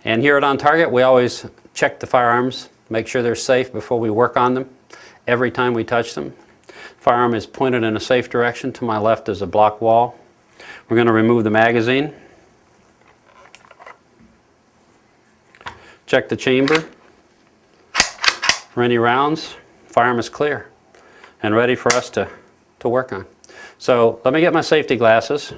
And here at On Target, we always check the firearms, make sure they're safe before we work on them, every time we touch them. Firearm is pointed in a safe direction. To my left is a block wall. We're going to remove the magazine. Check the chamber for any rounds. Firearm is clear and ready for us to work on. So let me get my safety glasses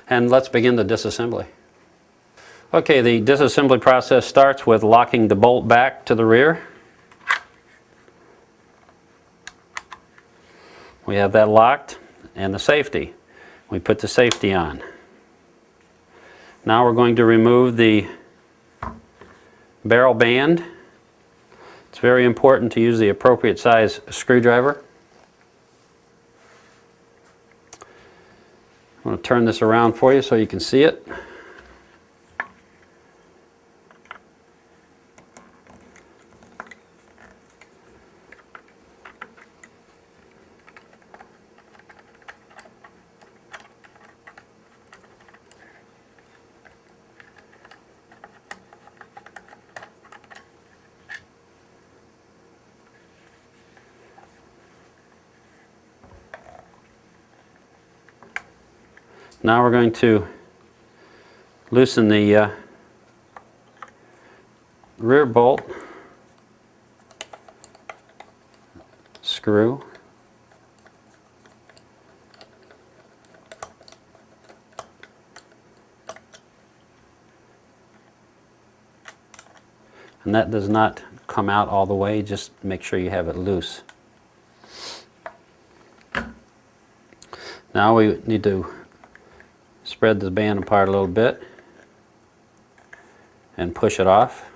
and let's begin the disassembly. Okay, the disassembly process starts with locking the bolt back to the rear. We have that locked, and the safety. We put the safety on. Now we're going to remove the barrel band. It's very important to use the appropriate size screwdriver. I'm going to turn this around for you so you can see it. Now we're going to loosen the rear bolt screw. And that does not come out all the way, just make sure you have it loose. Now we need to spread the band apart a little bit and push it off.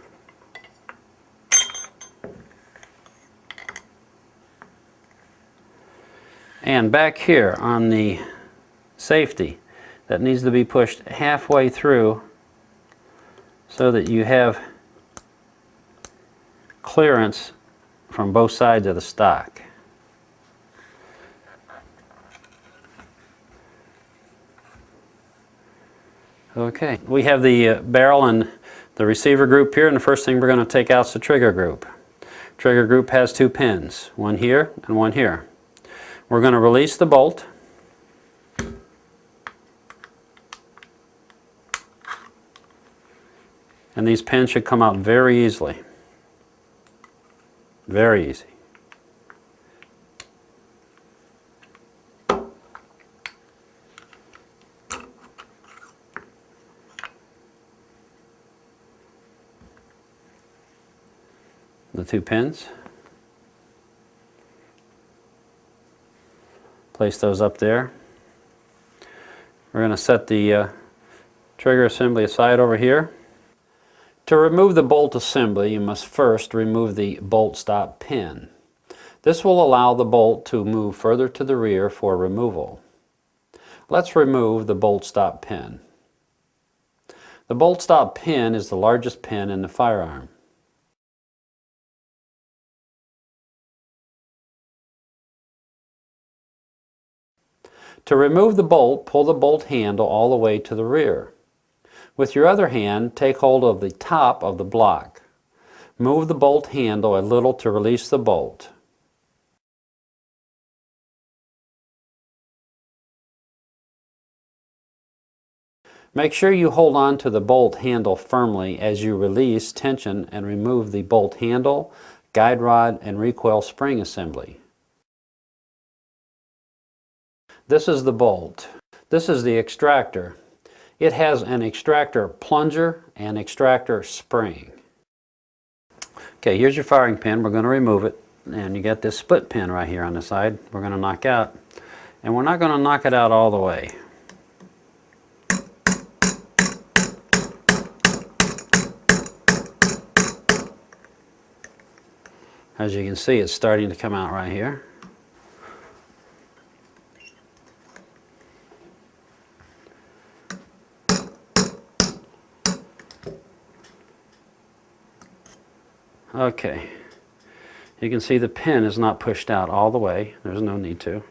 And back here on the safety, that needs to be pushed halfway through so that you have clearance from both sides of the stock. Okay, we have the barrel and the receiver group here, and the first thing we're going to take out is the trigger group. Trigger group has two pins, one here and one here. We're going to release the bolt. And these pins should come out very easily. Very easy. The two pins. Place those up there. We're going to set the trigger assembly aside over here. To remove the bolt assembly, you must first remove the bolt stop pin. This will allow the bolt to move further to the rear for removal. Let's remove the bolt stop pin. The bolt stop pin is the largest pin in the firearm. To remove the bolt, pull the bolt handle all the way to the rear. With your other hand, take hold of the top of the block. Move the bolt handle a little to release the bolt. Make sure you hold on to the bolt handle firmly as you release tension and remove the bolt handle, guide rod, and recoil spring assembly. This is the bolt. This is the extractor. It has an extractor plunger and extractor spring. Okay, here's your firing pin. We're going to remove it. And you got this split pin right here on the side we're going to knock out. And we're not going to knock it out all the way. As you can see, it's starting to come out right here. Okay, you can see the pin is not pushed out all the way. There's no need to.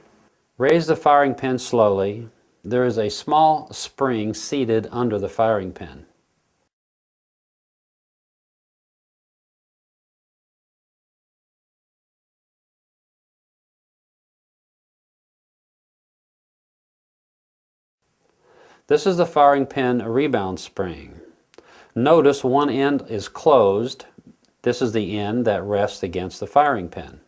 Raise the firing pin slowly there is a small spring seated under the firing pin. This is the firing pin rebound spring. Notice one end is closed. This is the end that rests against the firing pin.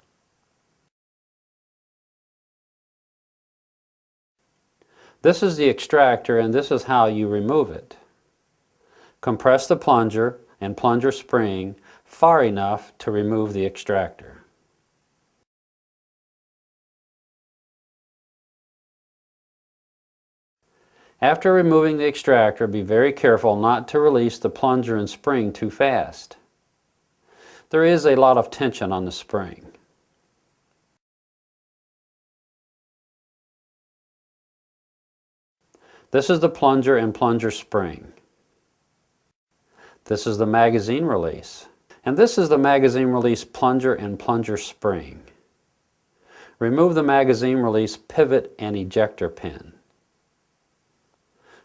This is the extractor, and this is how you remove it. Compress the plunger and plunger spring far enough to remove the extractor. After removing the extractor, be very careful not to release the plunger and spring too fast. There is a lot of tension on the spring. This is the plunger and plunger spring. This is the magazine release. And this is the magazine release plunger and plunger spring. Remove the magazine release pivot and ejector pin.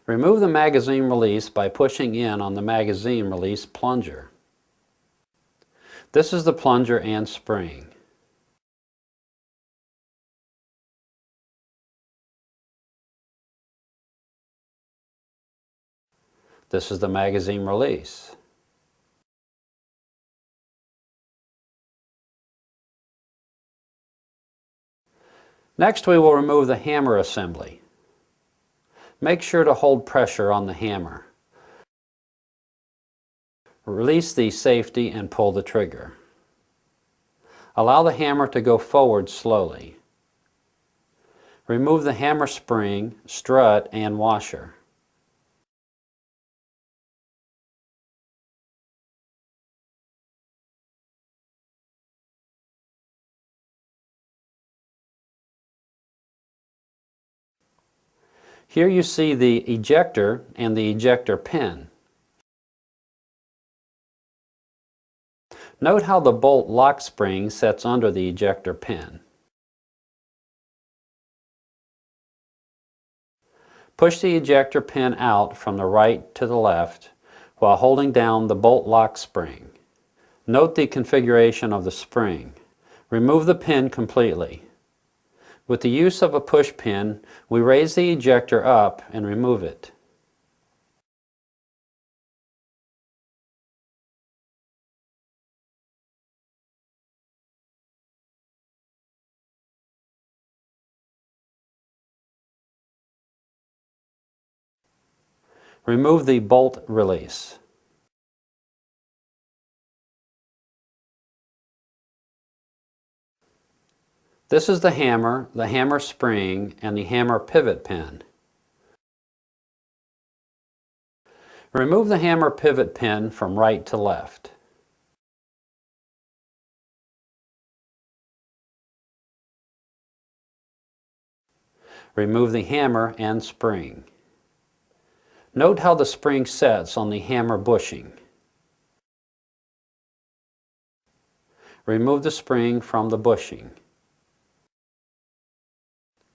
Remove the magazine release by pushing in on the magazine release plunger. This is the plunger and spring. This is the magazine release. Next, we will remove the hammer assembly. Make sure to hold pressure on the hammer. Release the safety and pull the trigger. Allow the hammer to go forward slowly. Remove the hammer spring, strut, and washer. Here you see the ejector and the ejector pin. Note how the bolt lock spring sets under the ejector pin. Push the ejector pin out from the right to the left while holding down the bolt lock spring. Note the configuration of the spring. Remove the pin completely. With the use of a push pin, we raise the ejector up and remove it. Remove the bolt release. This is the hammer spring, and the hammer pivot pin. Remove the hammer pivot pin from right to left. Remove the hammer and spring. Note how the spring sets on the hammer bushing. Remove the spring from the bushing.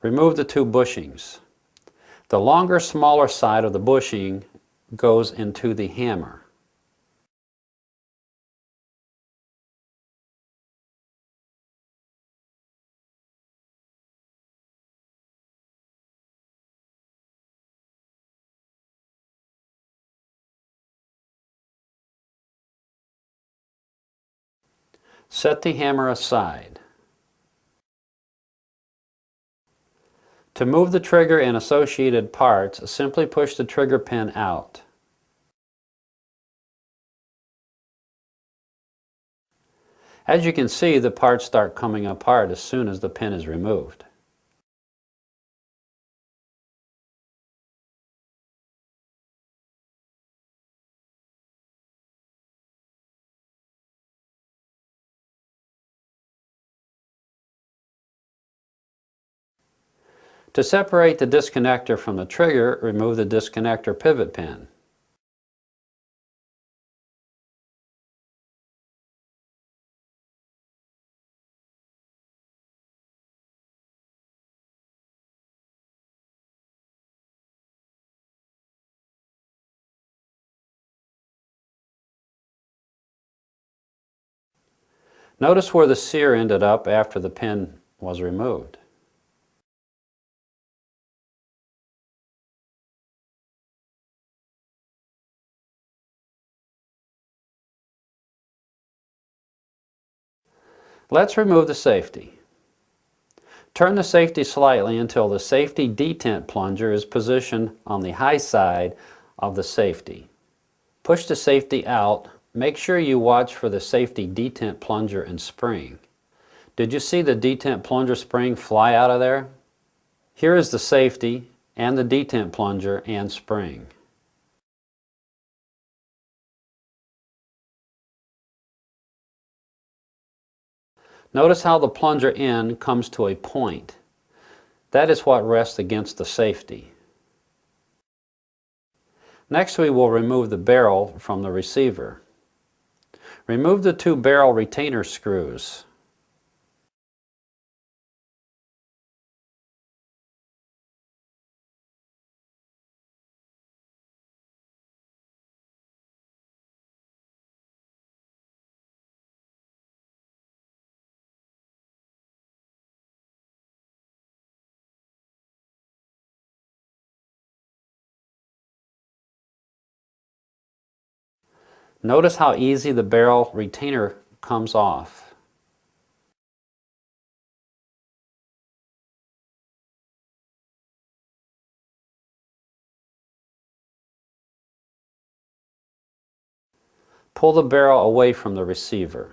Remove the two bushings. The longer, smaller side of the bushing goes into the hammer. Set the hammer aside. To move the trigger and associated parts, simply push the trigger pin out. As you can see, the parts start coming apart as soon as the pin is removed. To separate the disconnector from the trigger, remove the disconnector pivot pin. Notice where the sear ended up after the pin was removed. Let's remove the safety. Turn the safety slightly until the safety detent plunger is positioned on the high side of the safety. Push the safety out. Make sure you watch for the safety detent plunger and spring. Did you see the detent plunger spring fly out of there? Here is the safety and the detent plunger and spring. Notice how the plunger end comes to a point. That is what rests against the safety. Next, we will remove the barrel from the receiver. Remove the two barrel retainer screws. Notice how easy the barrel retainer comes off. Pull the barrel away from the receiver.